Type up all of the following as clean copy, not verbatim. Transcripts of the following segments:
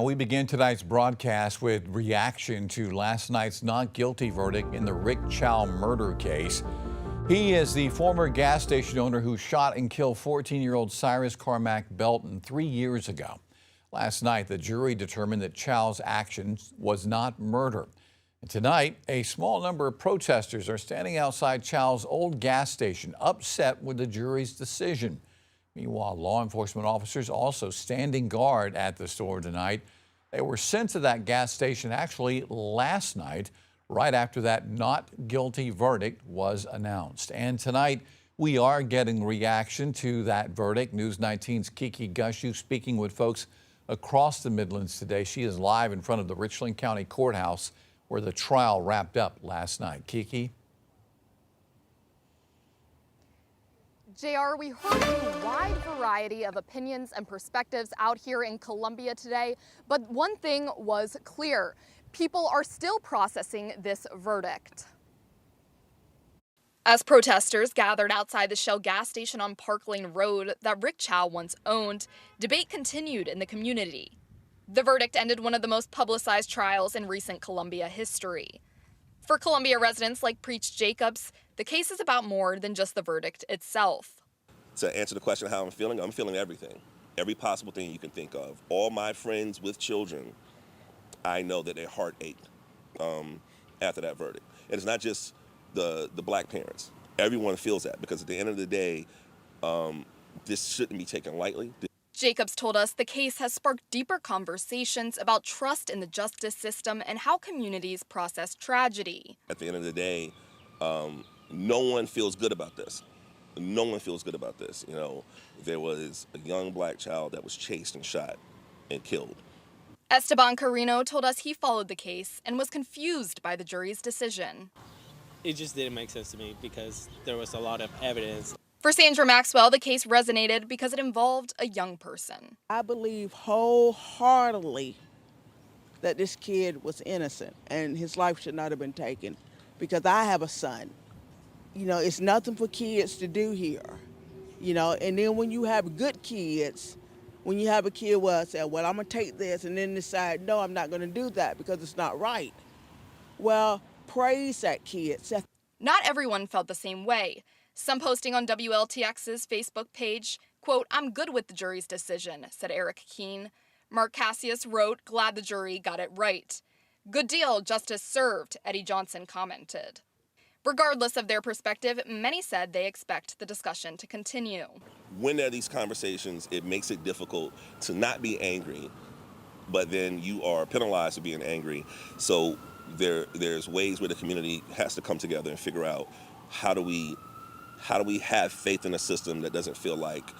We begin tonight's broadcast with reaction to last night's not guilty verdict in the Rick Chow murder case. He is the former gas station owner who shot and killed 14-year-old Cyrus Carmack-Belton 3 years ago. Last night, the jury determined that Chow's actions was not murder. And tonight, a small number of protesters are standing outside Chow's old gas station, upset with the jury's decision. Meanwhile, law enforcement officers also standing guard at the store tonight. They were sent to that gas station actually last night, right after that not guilty verdict was announced. And tonight, we are getting reaction to that verdict. News 19's Kiki Gushu speaking with folks across the Midlands today. She is live in front of the Richland County Courthouse where the trial wrapped up last night. Kiki? JR, we heard a wide variety of opinions and perspectives out here in Columbia today, but one thing was clear. People are still processing this verdict. As protesters gathered outside the Shell gas station on Park Lane Road that Rick Chow once owned, debate continued in the community. The verdict ended one of the most publicized trials in recent Columbia history. For Columbia residents like Preach Jacobs, the case is about more than just the verdict itself. To answer the question of how I'm feeling everything. Every possible thing you can think of. All my friends with children, I know that their heart ached after that verdict. And it's not just the black parents. Everyone feels that because at the end of the day, this shouldn't be taken lightly. Jacobs told us the case has sparked deeper conversations about trust in the justice system and how communities process tragedy. At the end of the day, no one feels good about this. No one feels good about this. You know, there was a young black child that was chased and shot and killed. Esteban Carino told us he followed the case and was confused by the jury's decision. It just didn't make sense to me because there was a lot of evidence. For Sandra Maxwell, the case resonated because it involved a young person. I believe wholeheartedly that this kid was innocent and his life should not have been taken because I have a son. You know, it's nothing for kids to do here, you know, and then when you have good kids, when you have a kid where I say, well, I'm going to take this and then decide, no, I'm not going to do that because it's not right. Well, praise that kid. Not everyone felt the same way. Some posting on WLTX's Facebook page, quote, "I'm good with the jury's decision," said Eric Keene. Mark Cassius wrote, "Glad the jury got it right." "Good deal, justice served," Eddie Johnson commented. Regardless of their perspective, many said they expect the discussion to continue. When there are these conversations, it makes it difficult to not be angry, but then you are penalized for being angry. So there's ways where the community has to come together and figure out how do we have faith in a system that doesn't feel like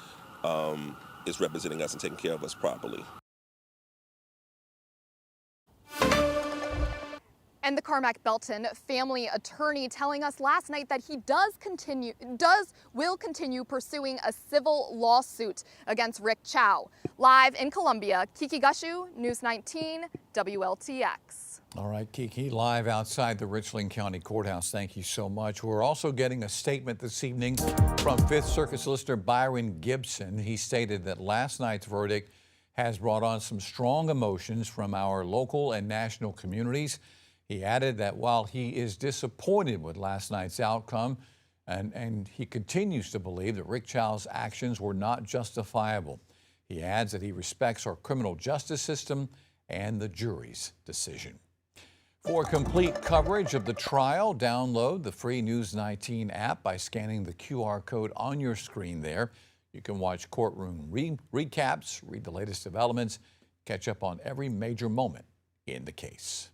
it's representing us and taking care of us properly. And the Carmack-Belton family attorney telling us last night that he will continue pursuing a civil lawsuit against Rick Chow. Live in Columbia, Kiki Gushu, News 19, WLTX. All right, Kiki, live outside the Richland County Courthouse. Thank you so much. We're also getting a statement this evening from Fifth Circuit Solicitor Byron Gibson. He stated that last night's verdict has brought on some strong emotions from our local and national communities. He added that while he is disappointed with last night's outcome, and he continues to believe that Rick Chow's actions were not justifiable, he adds that he respects our criminal justice system and the jury's decision. For complete coverage of the trial, download the free News 19 app by scanning the QR code on your screen there. You can watch courtroom recaps, read the latest developments, catch up on every major moment in the case.